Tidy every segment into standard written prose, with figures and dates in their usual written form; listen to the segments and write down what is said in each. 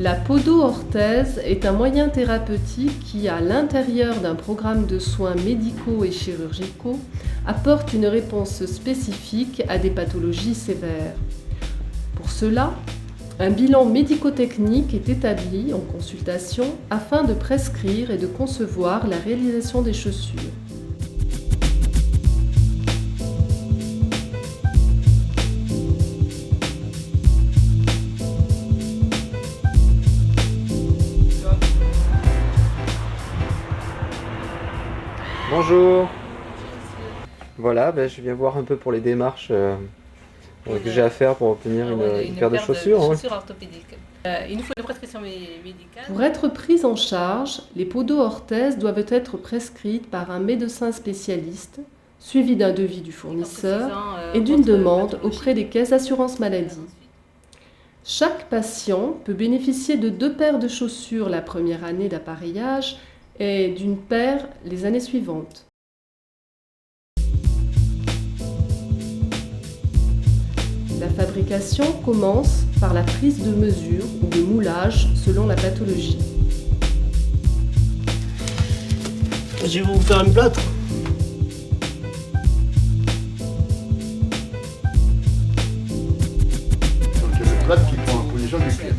La podo-orthèse est un moyen thérapeutique qui, à l'intérieur d'un programme de soins médicaux et chirurgicaux, apporte une réponse spécifique à des pathologies sévères. Pour cela, un bilan médico-technique est établi en consultation afin de prescrire et de concevoir la réalisation des chaussures. Bonjour. Voilà, je viens voir un peu pour les démarches que j'ai à faire pour obtenir une paire de chaussures. Orthopédiques. Il nous faut une prescription médicale. Pour être prises en charge, les podo-orthèses doivent être prescrites par un médecin spécialiste, suivi d'un devis du fournisseur et d'une demande auprès des caisses d'assurance maladie. Chaque patient peut bénéficier de 2 paires de chaussures la première année d'appareillage et d'une paire les années suivantes. La fabrication commence par la prise de mesure ou de moulage selon la pathologie. Je vais vous faire une plâtre. Donc il y a le plâtre qui prend en position du pied.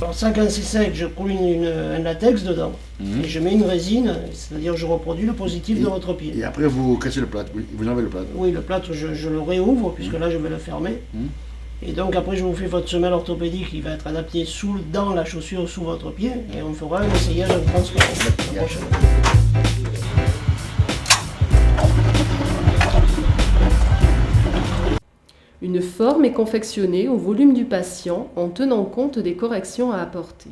En 5,165, je coule un latex dedans et je mets une résine, c'est-à-dire que je reproduis le positif de votre pied. Et après vous cassez le plâtre, oui, vous enlevez le plâtre. Oui, le plâtre, je le réouvre puisque là je vais le fermer. Et donc après je vous fais votre semelle orthopédique qui va être adaptée dans la chaussure sous votre pied et on fera un essayage de transport la prochaine. Une forme est confectionnée au volume du patient en tenant compte des corrections à apporter.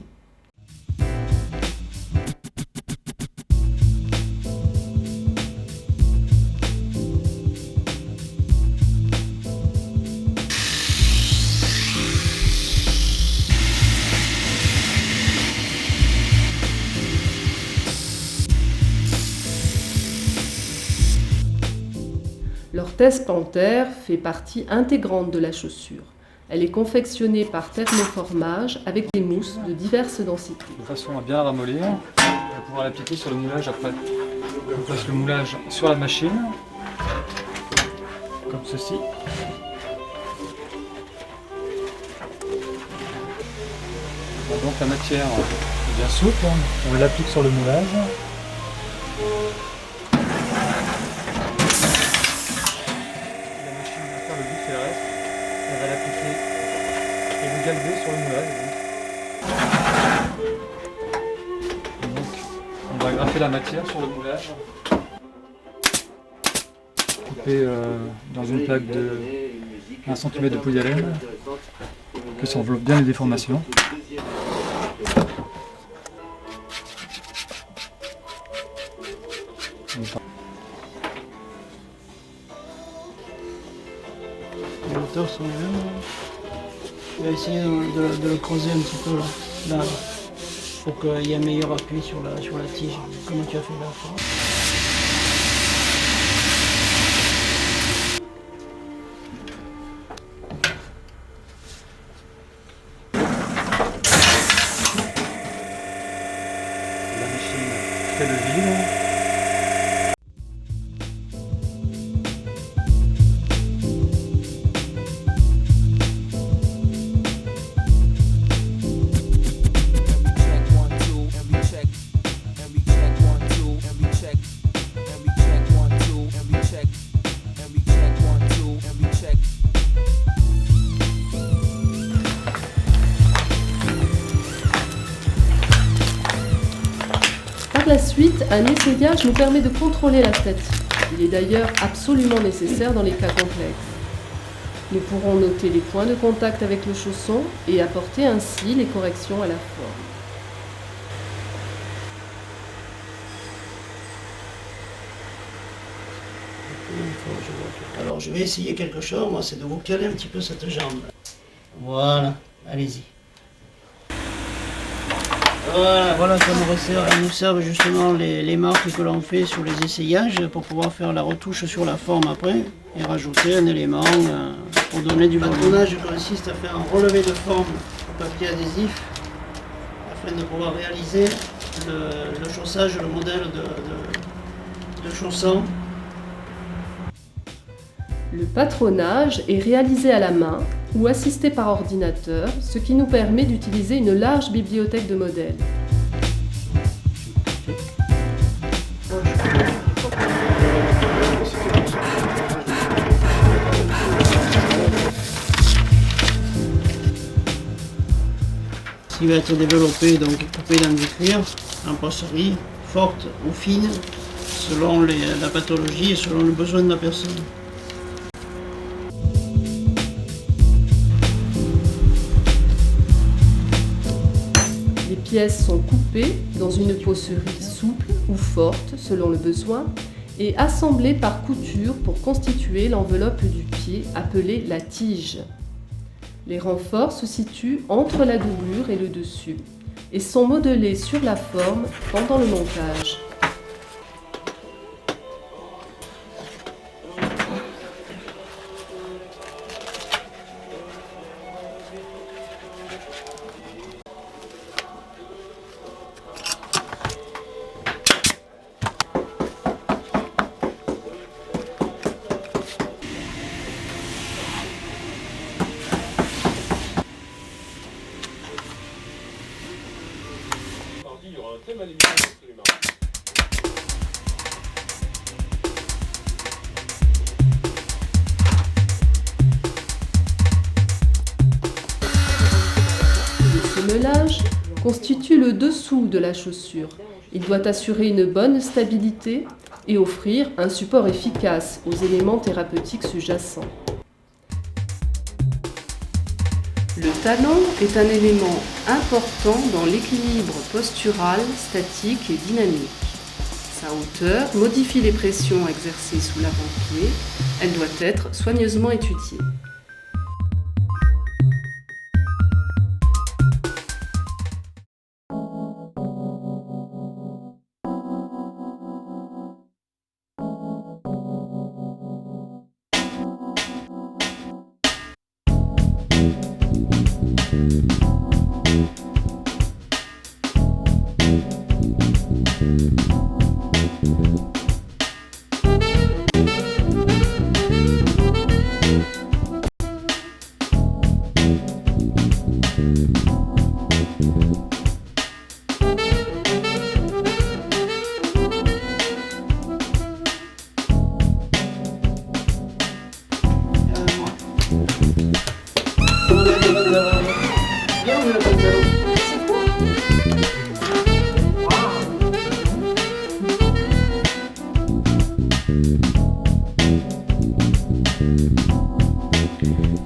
L'orthèse plantaire fait partie intégrante de la chaussure. Elle est confectionnée par thermoformage avec des mousses de diverses densités. De façon à bien la ramollir, on va pouvoir l'appliquer sur le moulage après. On passe le moulage sur la machine, comme ceci. Donc la matière est bien souple, on l'applique sur le moulage. On va l'appliquer et le galber sur le moulage. Donc, on va grafer la matière sur le moulage, couper dans une plaque de 1 cm de polyalène, que ça enveloppe bien les déformations. Les hauteurs sont les mêmes. Je vais essayer de le creuser un petit peu là pour qu'il y ait un meilleur appui sur la tige. Comment tu as fait là? La machine fait le vide. Par la suite, un essayage nous permet de contrôler la statique. Il est d'ailleurs absolument nécessaire dans les cas complexes. Nous pourrons noter les points de contact avec le chausson et apporter ainsi les corrections à la forme. Alors je vais essayer quelque chose, moi c'est de vous caler un petit peu cette jambe. Voilà, allez-y. Voilà, ça nous sert justement les marques que l'on fait sur les essayages pour pouvoir faire la retouche sur la forme après et rajouter un élément pour donner du bâtonnage. Consiste à faire un relevé de forme au papier adhésif afin de pouvoir réaliser le chaussage, le modèle de chausson. Le patronage est réalisé à la main ou assisté par ordinateur, ce qui nous permet d'utiliser une large bibliothèque de modèles. Qui va être développé, donc coupé dans du cuir, en posserie, forte ou fine, selon la pathologie et selon le besoin de la personne. Les pièces sont coupées dans une posserie souple ou forte selon le besoin et assemblées par couture pour constituer l'enveloppe du pied appelée la tige. Les renforts se situent entre la doublure et le dessus et sont modelés sur la forme pendant le montage. Le semmelage constitue le dessous de la chaussure. Il doit assurer une bonne stabilité et offrir un support efficace aux éléments thérapeutiques sous-jacents. Le talon est un élément important dans l'équilibre postural, statique et dynamique. Sa hauteur modifie les pressions exercées sous l'avant-pied. Elle doit être soigneusement étudiée.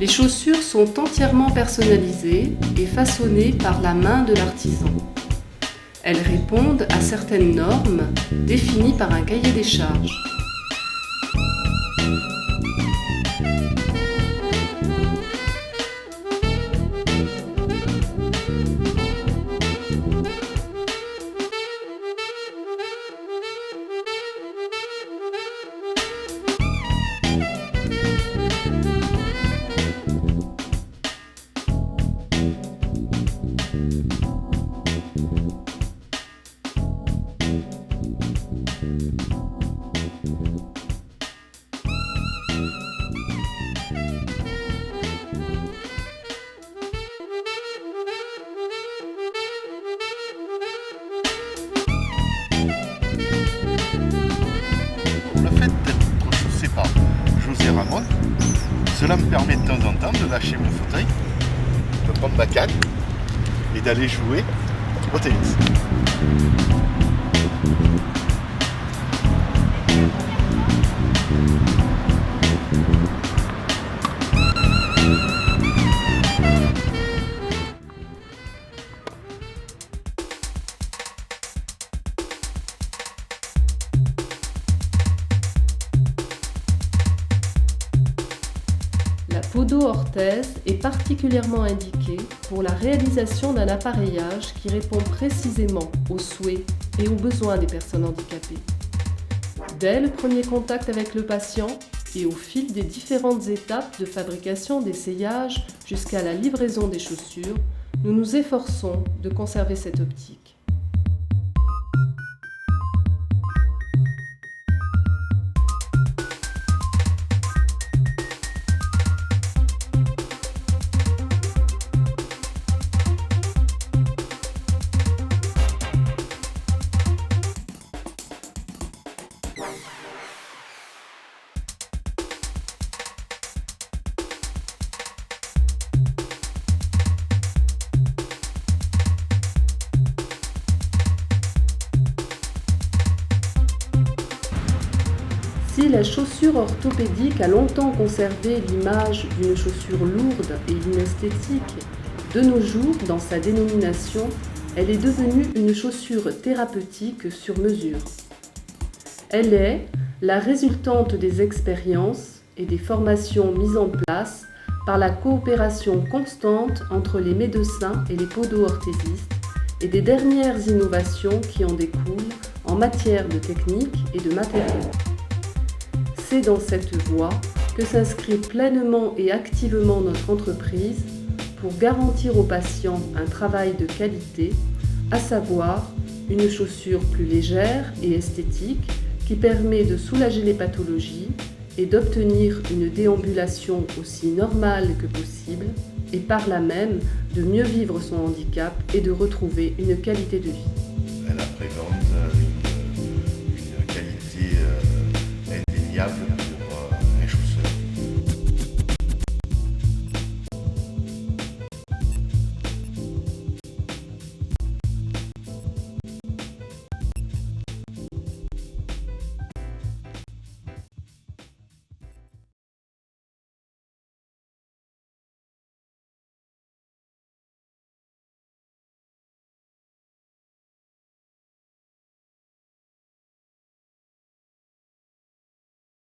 Les chaussures sont entièrement personnalisées et façonnées par la main de l'artisan. Elles répondent à certaines normes définies par un cahier des charges. Le fait d'être chaussé par José Ramon, cela me permet de temps en temps de lâcher mon fauteuil, de prendre ma canne et d'aller jouer au tennis. La podo-orthèse est particulièrement indiquée pour la réalisation d'un appareillage qui répond précisément aux souhaits et aux besoins des personnes handicapées. Dès le premier contact avec le patient et au fil des différentes étapes de fabrication d'essayage jusqu'à la livraison des chaussures, nous nous efforçons de conserver cette optique. Si la chaussure orthopédique a longtemps conservé l'image d'une chaussure lourde et inesthétique, de nos jours, dans sa dénomination, elle est devenue une chaussure thérapeutique sur mesure. Elle est la résultante des expériences et des formations mises en place par la coopération constante entre les médecins et les podo-orthésistes et des dernières innovations qui en découlent en matière de technique et de matériaux. C'est dans cette voie que s'inscrit pleinement et activement notre entreprise pour garantir aux patients un travail de qualité, à savoir une chaussure plus légère et esthétique qui permet de soulager les pathologies et d'obtenir une déambulation aussi normale que possible et par là même de mieux vivre son handicap et de retrouver une qualité de vie. Elle appréhende une qualité indéniable